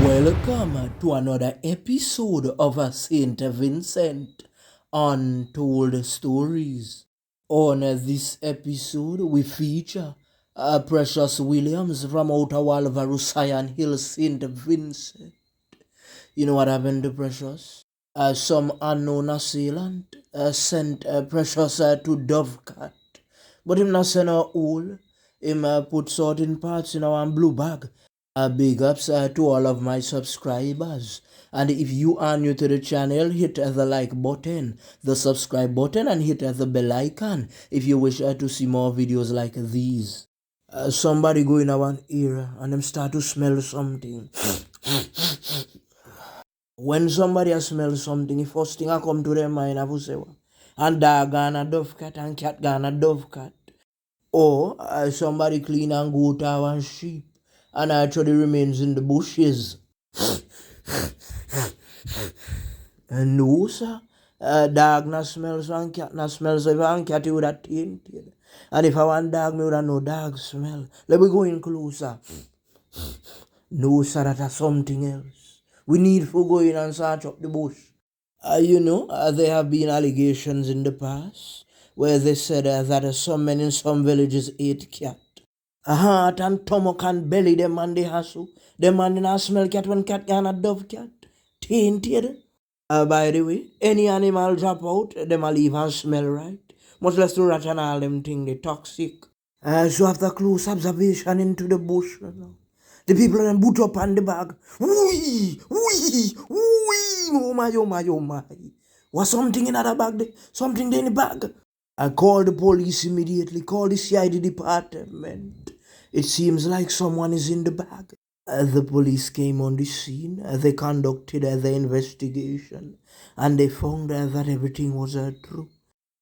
Welcome to another episode of St Vincent Untold Stories. On this episode, we feature Precious Williams from Outer Walvarus Hill, St Vincent. You know what happened to Precious? Some unknown assailant sent Precious to Dovecat, but him not send her all. Him put certain parts in our blue bag. Big ups to all of my subscribers. And if you are new to the channel, hit the like button, the subscribe button, and hit the bell icon if you wish to see more videos like these. Somebody go in one ear and them start to smell something. When somebody smells something, the first thing I come to their mind, I will say, and dog gone a dove cat and cat gone a dove cat. Or somebody clean and goat or one sheep and actually remains in the bushes. No, sir. Dog not smells and cat not smells. If I want cat, you would have tainted. And if I want dog, me would have no dog smell. Let me go in closer. No, sir, that's something else. We need to go in and search up the bush. There have been allegations in the past where they said that some men in some villages ate cat. A heart and stomach and belly, them man they hustle. Them man they smell cat when cat can a dove cat. Tainted. By the way, any animal drop out, them a leave and smell right. Much less the rat and all them thing, they toxic. So after close observation into the bush, the people then boot up on the bag. Wee, wee, wee, oh my, oh my, oh my. Was something in the bag? Something in the bag? I called the police immediately, called the CID department. It seems like someone is in the bag. The police came on the scene. They conducted the investigation and they found that everything was true.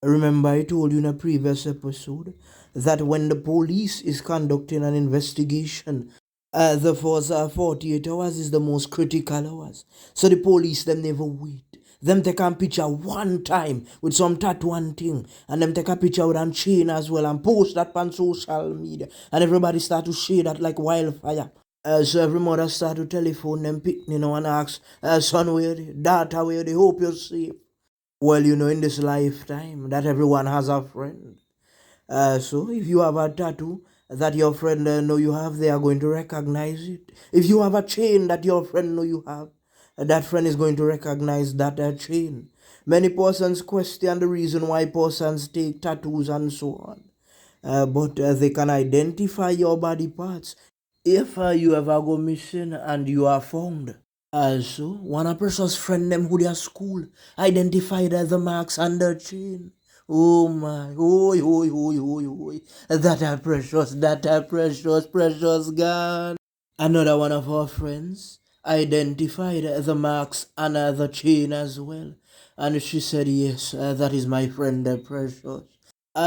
Remember, I told you in a previous episode that when the police is conducting an investigation, the first 48 hours is the most critical hours. So the police, them never wait. Them take a picture one time with some tattoo and thing. And them take a picture with a chain as well and post that on social media. And everybody start to share that like wildfire. So every mother start to telephone them, and ask, son, where they? Daughter, where they? Hope you're safe. Well, in this lifetime, that everyone has a friend. So if you have a tattoo that your friend know you have, they are going to recognize it. If you have a chain that your friend know you have, that friend is going to recognize that chain. Many persons question the reason why persons take tattoos and so on. But they can identify your body parts if you ever go missing and you are found. Also, one of person's friend them who they are school identified the marks on their chain. Oh my, oi. That are precious, precious gone. Another one of our friends identified the marks on the chain as well. And she said, yes, that is my friend, Precious.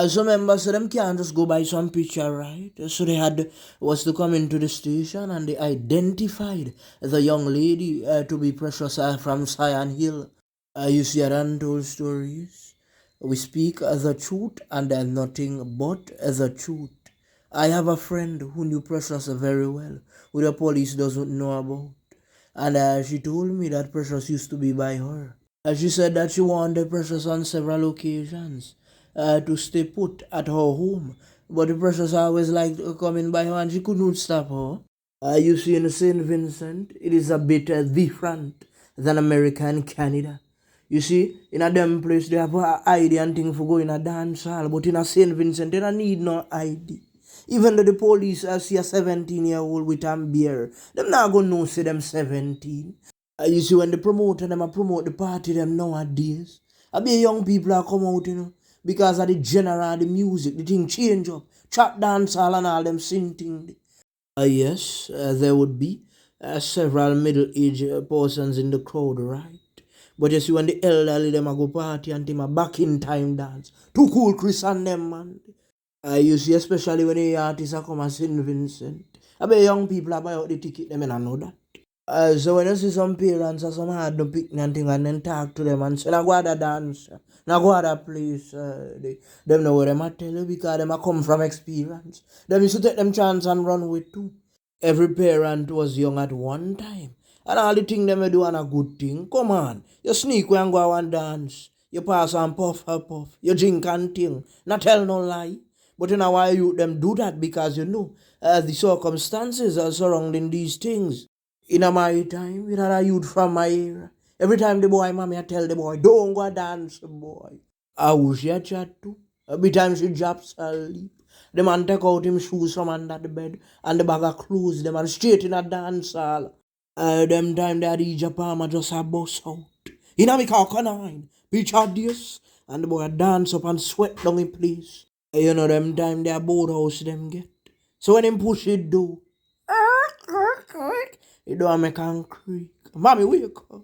So members, so them can't just go by some picture, right? So they was to come into the station and they identified the young lady to be Precious from Sion Hill. You see, untold stories. We speak the truth and nothing but the truth. I have a friend who knew Precious very well, who the police doesn't know about. And she told me that Precious used to be by her. She said that she wanted Precious on several occasions to stay put at her home. But the Precious always liked coming by her and she couldn't stop her. You see, in St. Vincent, it is a bit different than America and Canada. You see, in a them place, they have a ID and thing for going a dance hall. But in a St. Vincent, they don't need no ID. Even though the police see a 17-year-old with a beer, them not gonna know say them 17. You see, when the promoter them a promote the party them nowadays, I be young people are come out, because of the genre, the music, the thing change up. Trap dance hall and all them sing thing. Yes, there would be several middle-aged persons in the crowd, right? But you see, when the elderly them a go party and them a back in time dance, too cool Chris and them, man. You see, especially when the artists are come and St. Vincent. I bet young people are buy out the ticket, them and I know that. So when you see some parents or some hard no pick and thing and then talk to them and say, now go to dance, now go to place, them know what them a tell you because them a come from experience. Them used to take them chance and run with too. Every parent was young at one time And all the thing them do and a good thing. Come on. You sneak when go and dance. You pass and puff. You drink and thing. Not tell no lie. But you know why you them do that? Because you know the circumstances are surrounding these things. In my time, we had a youth from my era. Every time the boy mommy I tell the boy, don't go dance, boy. I wish you chat too. Every time she drops asleep. The man take out him shoes from under the bed and the bag of clothes, the man straight in a dance hall. Them time that DJ Palmer just a bust out. In a me canine, picture this. And the boy dance up and sweat down in place. You know them time they boat house them get. So when him push it do, it do a make and creak. Mommy wake up.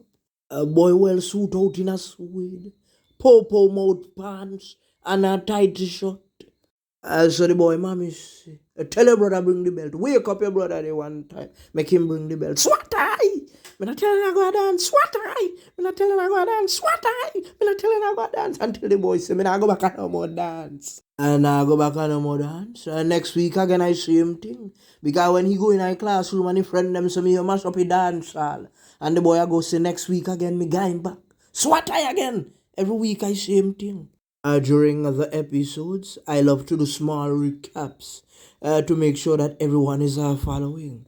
A boy well suit out in a suede, popo mouth pants and a tight shirt. So the boy mommy say, tell your brother bring the belt. Wake up your brother the one time. Make him bring the belt. Swat eye! Me not tell him I go dance. Swat eye! Me not tell him I go dance. Swat eye! Me not tell him I go dance. Until the boy say, me not go back and no more dance. And I go back and no more dance. Next week again I same thing. Because when he go in a classroom and his friend them say me you mash up a dance hall. And the boy I go say next week again me guy him back. Swat eye again. Every week I same thing. During the episodes, I love to do small recaps to make sure that everyone is following.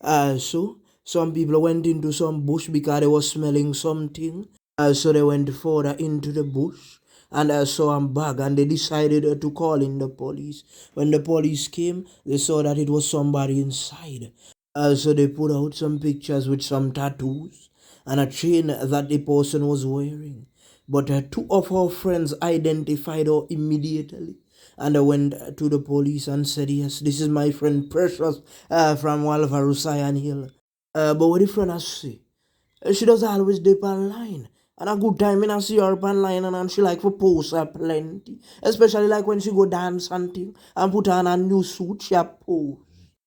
So, some people went into some bush because they were smelling something. So they went further into the bush and saw a bag and they decided to call in the police. When the police came, they saw that it was somebody inside. So they put out some pictures with some tattoos and a chain that the person was wearing. But two of our friends identified her immediately and I went to the police and said, yes, this is my friend Precious from Walvarusaya Hill. But what the friend has say? She does always dip online. And a good time when I see her online and she like for post her plenty. Especially like when she go dance and thing and put on a new suit, she a post.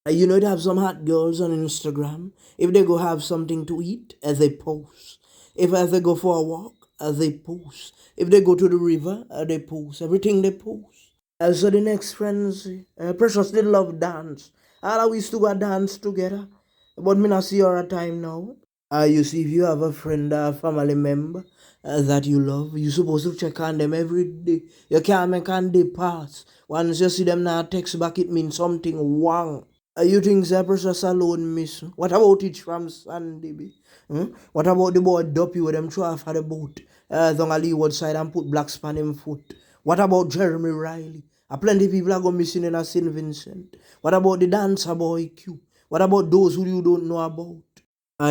You know they have some hot girls on Instagram. If they go have something to eat, they post. If as they go for a walk, they post. If they go to the river, they post. Everything they post. So the next friends, Precious they love dance. All we used to go dance together. But me not see her a time now. You see, if you have a friend or a family member that you love, you're supposed to check on them every day. You can't make on day pass. Once you see them now text back, it means something wrong. You think that Precious alone miss? What about it from Sunday? What about the boy Duppy with them throw off the boat? Down a leeward side and put black span in foot. What about Jeremy Riley? Plenty of people are going missing in a St Vincent. What about the dancer boy Q? What about those who you don't know about?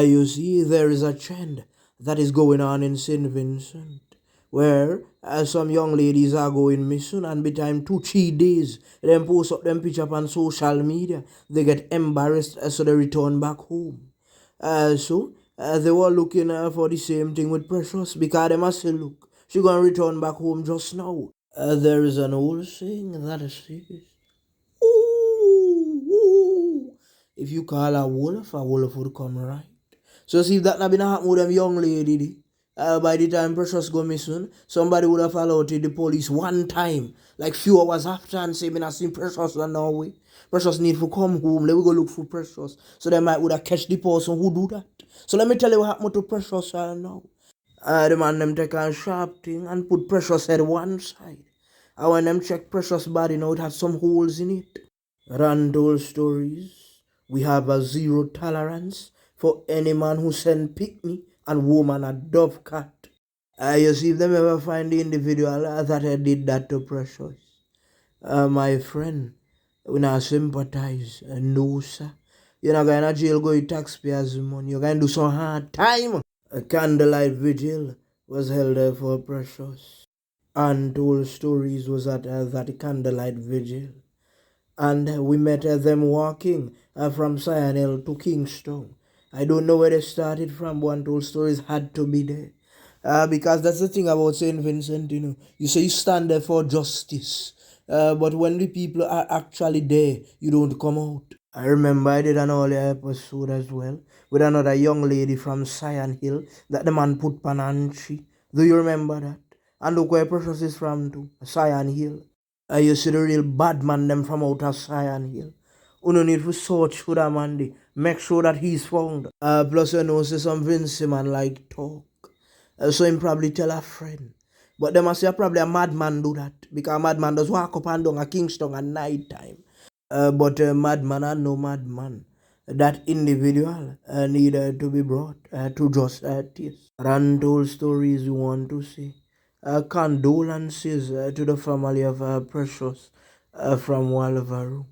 You see, there is a trend that is going on in St Vincent where some young ladies are going missing and between 2-3 days them post up them picture on social media. They get embarrassed so they return back home. So they were looking for the same thing with Precious because they must say, look, she gonna return back home just now. There is an old saying that says, ooh, if you call a wolf would come right. So see if that not been happen with them young lady, by the time Precious go missing, somebody would have followed to the police one time, like few hours after and say, I seen Precious and now way. Precious need to come home, let me go look for Precious. So they might would have catch the person who do that. So let me tell you what happened to Precious now. The man them take a sharp thing and put Precious head one side. And when them check Precious body now, it has some holes in it. Randall stories. We have a zero tolerance for any man who send picnic and woman a dove cat. You see if them ever find the individual that did that to Precious. My friend, we not sympathize. No, sir. You're not going to jail go with taxpayers' money. You're going to do some hard time. A candlelight vigil was held for Precious. Untold stories was at that candlelight vigil. And we met them walking from Sion Hill to Kingston. I don't know where they started from, but Untold Stories had to be there. Because that's the thing about St. Vincent, you know. You say you stand there for justice. But when the people are actually there, you don't come out. I remember I did an earlier episode as well with another young lady from Sion Hill that the man put Pananchi. Do you remember that? And look where Precious is from too, Sion Hill. You see the real bad man them from out of Sion Hill. You no need to search for that man. make sure that he's found. Plus, say St Vincent man like talk. So him probably tell a friend. But them must say probably a madman do that. Because a madman does walk up and down a Kingston at night time. But a madman and no madman. That individual need to be brought to justice. Untold stories you want to see. Condolences to the family of Precious from Walvaroo.